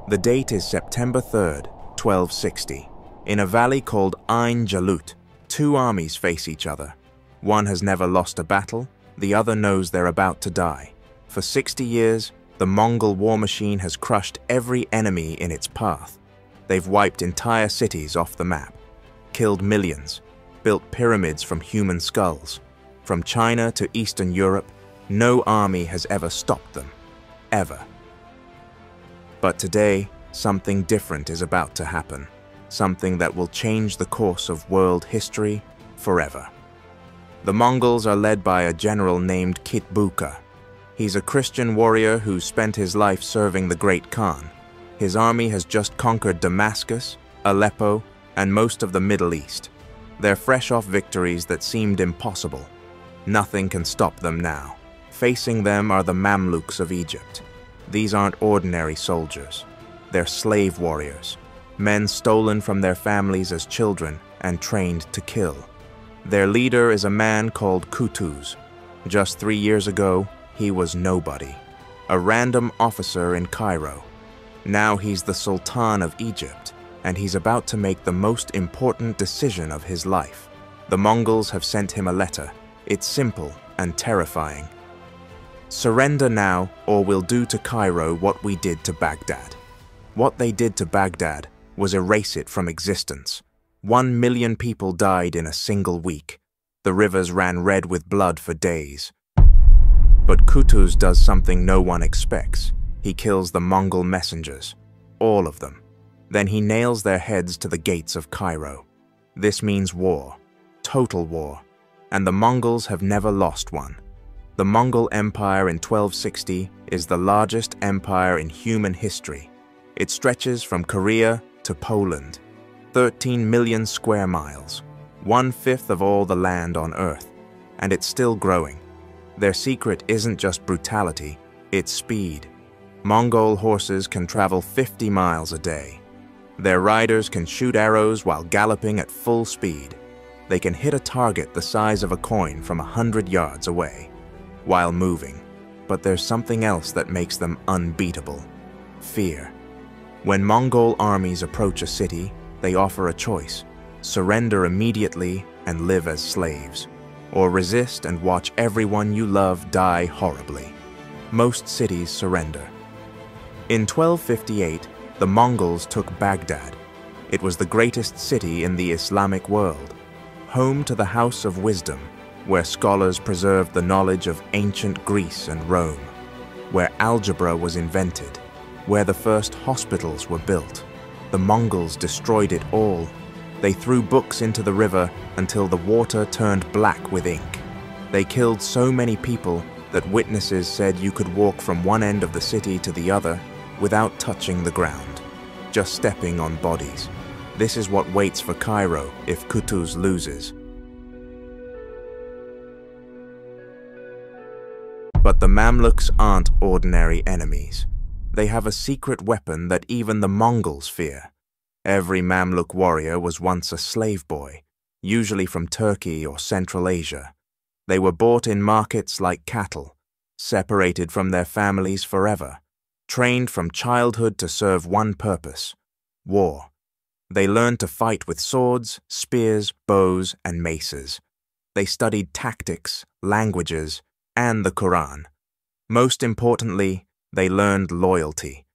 The date is September 3rd, 1260. In a valley called Ain Jalut, two armies face each other. One has never lost a battle, the other knows they're about to die. For 60 years, the Mongol war machine has crushed every enemy in its path. They've wiped entire cities off the map, killed millions, built pyramids from human skulls. From China to Eastern Europe, no army has ever stopped them. Ever. But today, something different is about to happen. Something that will change the course of world history forever. The Mongols are led by a general named Kitbuka. He's a Christian warrior who spent his life serving the Great Khan. His army has just conquered Damascus, Aleppo, and most of the Middle East. They're fresh off victories that seemed impossible. Nothing can stop them now. Facing them are the Mamluks of Egypt. These aren't ordinary soldiers. They're slave warriors, men stolen from their families as children and trained to kill. Their leader is a man called Kutuz. Just 3 years ago, he was nobody, a random officer in Cairo. Now he's the Sultan of Egypt, and he's about to make the most important decision of his life. The Mongols have sent him a letter. It's simple and terrifying. Surrender now, or we'll do to Cairo what we did to Baghdad. What they did to Baghdad was erase it from existence. 1 million people died in a single week. The rivers ran red with blood for days. But Kutuz does something no one expects. He kills the Mongol messengers, all of them. Then he nails their heads to the gates of Cairo. This means war, total war, and the Mongols have never lost one. The Mongol Empire in 1260 is the largest empire in human history. It stretches from Korea to Poland, 13 million square miles, 1/5 of all the land on Earth, and it's still growing. Their secret isn't just brutality, it's speed. Mongol horses can travel 50 miles a day. Their riders can shoot arrows while galloping at full speed. They can hit a target the size of a coin from 100 yards away, while moving. But there's something else that makes them unbeatable: fear. When Mongol armies approach a city, they offer a choice: surrender immediately and live as slaves, or resist and watch everyone you love die horribly. Most cities surrender. In 1258, the Mongols took Baghdad. It was the greatest city in the Islamic world, home to the House of Wisdom, where scholars preserved the knowledge of ancient Greece and Rome, where algebra was invented, where the first hospitals were built. The Mongols destroyed it all. They threw books into the river until the water turned black with ink. They killed so many people that witnesses said you could walk from one end of the city to the other without touching the ground, just stepping on bodies. This is what waits for Cairo if Kutuz loses. But the Mamluks aren't ordinary enemies. They have a secret weapon that even the Mongols fear. Every Mamluk warrior was once a slave boy, usually from Turkey or Central Asia. They were bought in markets like cattle, separated from their families forever, trained from childhood to serve one purpose: war. They learned to fight with swords, spears, bows, and maces. They studied tactics, languages, and the Quran. Most importantly, they learned loyalty,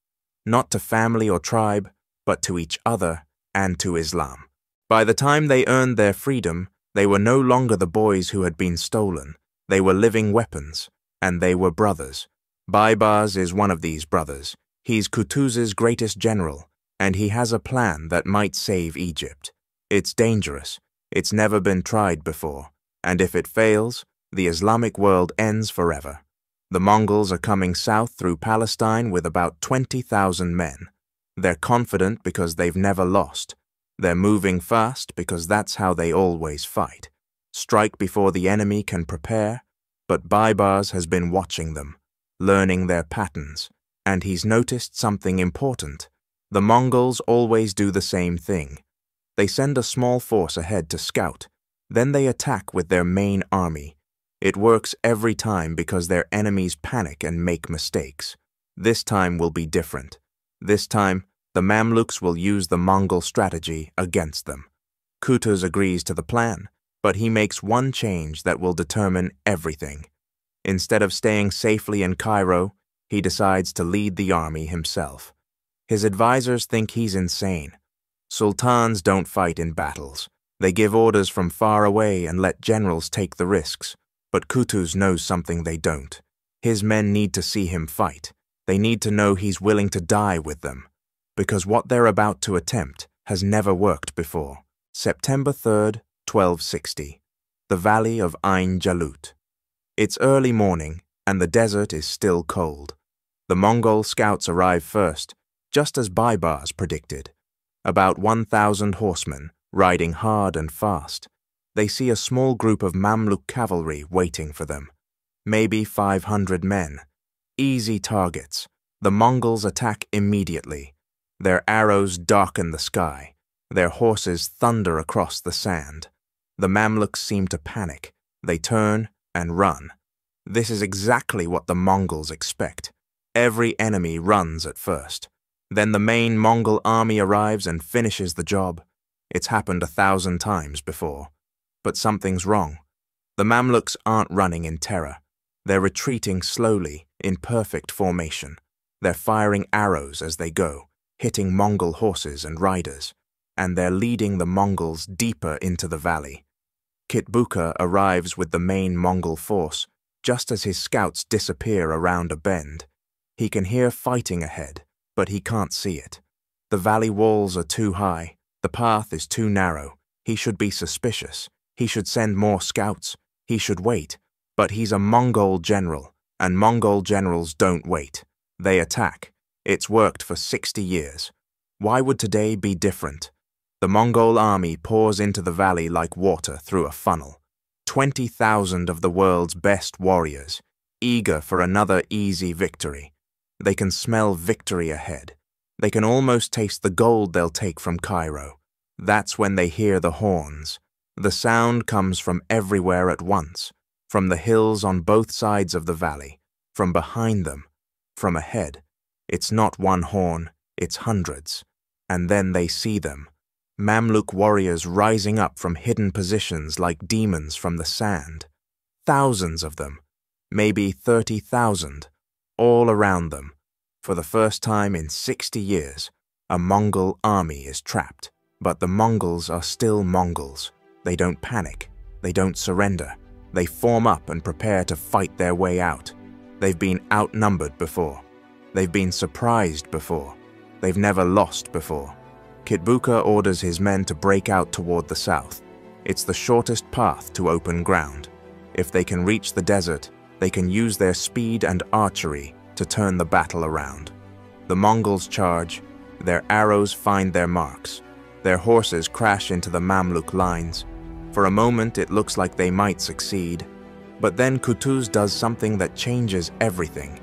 not to family or tribe, but to each other and to Islam. By the time they earned their freedom, they were no longer the boys who had been stolen. They were living weapons, and they were brothers. Baybars is one of these brothers. He's Kutuz's greatest general, and he has a plan that might save Egypt. It's dangerous. It's never been tried before, and if it fails, the Islamic world ends forever. The Mongols are coming south through Palestine with about 20,000 men. They're confident because they've never lost. They're moving fast because that's how they always fight. Strike before the enemy can prepare, but Baybars has been watching them, learning their patterns, and he's noticed something important. The Mongols always do the same thing. They send a small force ahead to scout, then they attack with their main army. It works every time because their enemies panic and make mistakes. This time will be different. This time, the Mamluks will use the Mongol strategy against them. Qutuz agrees to the plan, but he makes one change that will determine everything. Instead of staying safely in Cairo, he decides to lead the army himself. His advisors think he's insane. Sultans don't fight in battles. They give orders from far away and let generals take the risks. But Qutuz knows something they don't. His men need to see him fight. They need to know he's willing to die with them. Because what they're about to attempt has never worked before. September 3rd, 1260. The Valley of Ain Jalut. It's early morning, and the desert is still cold. The Mongol scouts arrive first, just as Baibars predicted. About 1,000 horsemen, riding hard and fast. They see a small group of Mamluk cavalry waiting for them. Maybe 500 men. Easy targets. The Mongols attack immediately. Their arrows darken the sky. Their horses thunder across the sand. The Mamluks seem to panic. They turn and run. This is exactly what the Mongols expect. Every enemy runs at first. Then the main Mongol army arrives and finishes the job. It's happened 1,000 times before. But something's wrong. The Mamluks aren't running in terror. They're retreating slowly, in perfect formation. They're firing arrows as they go, hitting Mongol horses and riders. And they're leading the Mongols deeper into the valley. Kitbuka arrives with the main Mongol force, just as his scouts disappear around a bend. He can hear fighting ahead, but he can't see it. The valley walls are too high. The path is too narrow. He should be suspicious. He should send more scouts. He should wait. But he's a Mongol general, and Mongol generals don't wait. They attack. It's worked for 60 years. Why would today be different? The Mongol army pours into the valley like water through a funnel. 20,000 of the world's best warriors, eager for another easy victory. They can smell victory ahead. They can almost taste the gold they'll take from Cairo. That's when they hear the horns. The sound comes from everywhere at once, from the hills on both sides of the valley, from behind them, from ahead. It's not one horn, it's hundreds. And then they see them. Mamluk warriors rising up from hidden positions like demons from the sand. Thousands of them, maybe 30,000, all around them. For the first time in 60 years, a Mongol army is trapped. But the Mongols are still Mongols. They don't panic. They don't surrender. They form up and prepare to fight their way out. They've been outnumbered before. They've been surprised before. They've never lost before. Kitbuka orders his men to break out toward the south. It's the shortest path to open ground. If they can reach the desert, they can use their speed and archery to turn the battle around. The Mongols charge. Their arrows find their marks. Their horses crash into the Mamluk lines. For a moment, it looks like they might succeed. But then Qutuz does something that changes everything.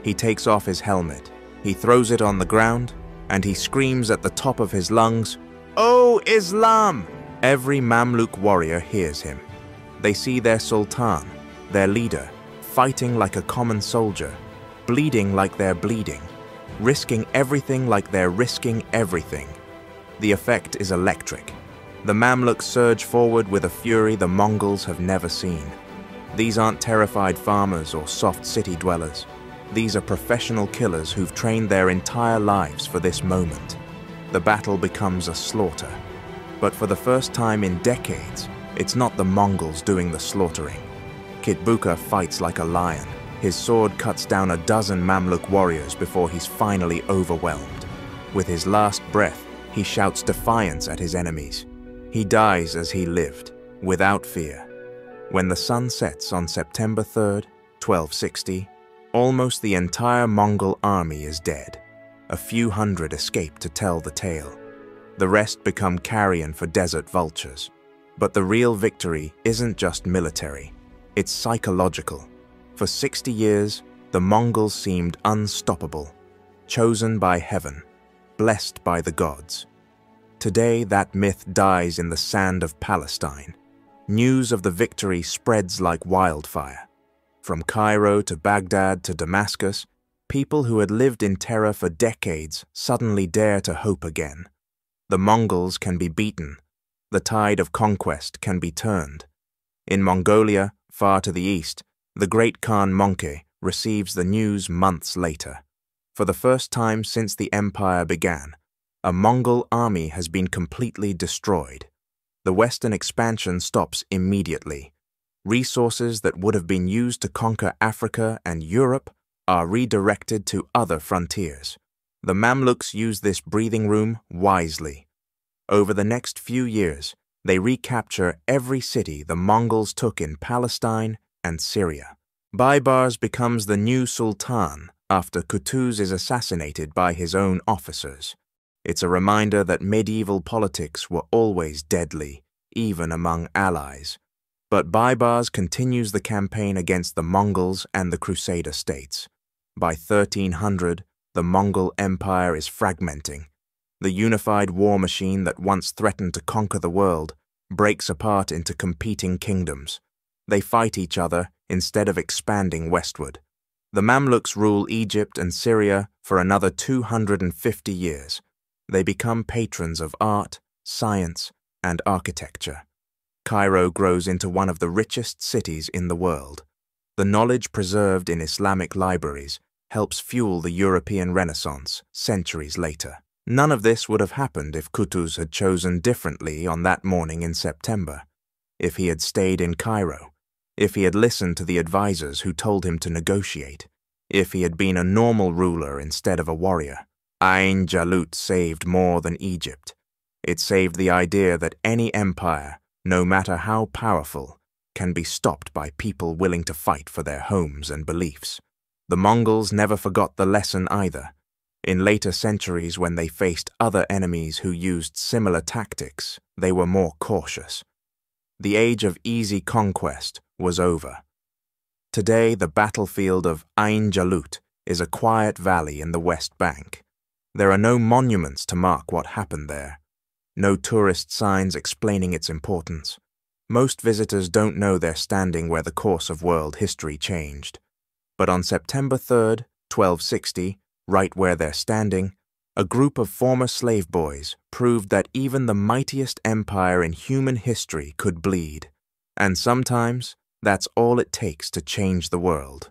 He takes off his helmet. He throws it on the ground, and he screams at the top of his lungs, "O Islam!" Every Mamluk warrior hears him. They see their sultan, their leader, fighting like a common soldier, bleeding like they're bleeding, risking everything like they're risking everything. The effect is electric. The Mamluks surge forward with a fury the Mongols have never seen. These aren't terrified farmers or soft city dwellers. These are professional killers who've trained their entire lives for this moment. The battle becomes a slaughter. But for the first time in decades, it's not the Mongols doing the slaughtering. Kitbuka fights like a lion. His sword cuts down a dozen Mamluk warriors before he's finally overwhelmed. With his last breath, he shouts defiance at his enemies. He dies as he lived, without fear. When the sun sets on September 3rd, 1260, almost the entire Mongol army is dead. A few hundred escape to tell the tale. The rest become carrion for desert vultures. But the real victory isn't just military, it's psychological. For 60 years, the Mongols seemed unstoppable, chosen by heaven, blessed by the gods. Today, that myth dies in the sand of Palestine. News of the victory spreads like wildfire. From Cairo to Baghdad to Damascus, People who had lived in terror for decades suddenly dare to hope again. The Mongols can be beaten. The tide of conquest can be turned. In Mongolia, far to the east, the great Khan Möngke receives the news months later. For the first time since the empire began, a Mongol army has been completely destroyed. The western expansion stops immediately. Resources that would have been used to conquer Africa and Europe are redirected to other frontiers. The Mamluks use this breathing room wisely. Over the next few years, they recapture every city the Mongols took in Palestine and Syria. Baybars becomes the new sultan after Qutuz is assassinated by his own officers. It's a reminder that medieval politics were always deadly, even among allies. But Baybars continues the campaign against the Mongols and the Crusader states. By 1300, the Mongol Empire is fragmenting. The unified war machine that once threatened to conquer the world breaks apart into competing kingdoms. They fight each other instead of expanding westward. The Mamluks rule Egypt and Syria for another 250 years. They become patrons of art, science, and architecture. Cairo grows into one of the richest cities in the world. The knowledge preserved in Islamic libraries helps fuel the European Renaissance centuries later. None of this would have happened if Qutuz had chosen differently on that morning in September, if he had stayed in Cairo, if he had listened to the advisors who told him to negotiate, if he had been a normal ruler instead of a warrior. Ain Jalut saved more than Egypt. It saved the idea that any empire, no matter how powerful, can be stopped by people willing to fight for their homes and beliefs. The Mongols never forgot the lesson either. In later centuries, when they faced other enemies who used similar tactics, they were more cautious. The age of easy conquest was over. Today, the battlefield of Ain Jalut is a quiet valley in the West Bank. There are no monuments to mark what happened there. No tourist signs explaining its importance. Most visitors don't know they're standing where the course of world history changed. But on September 3rd, 1260, right where they're standing, a group of former slave boys proved that even the mightiest empire in human history could bleed. And sometimes, that's all it takes to change the world.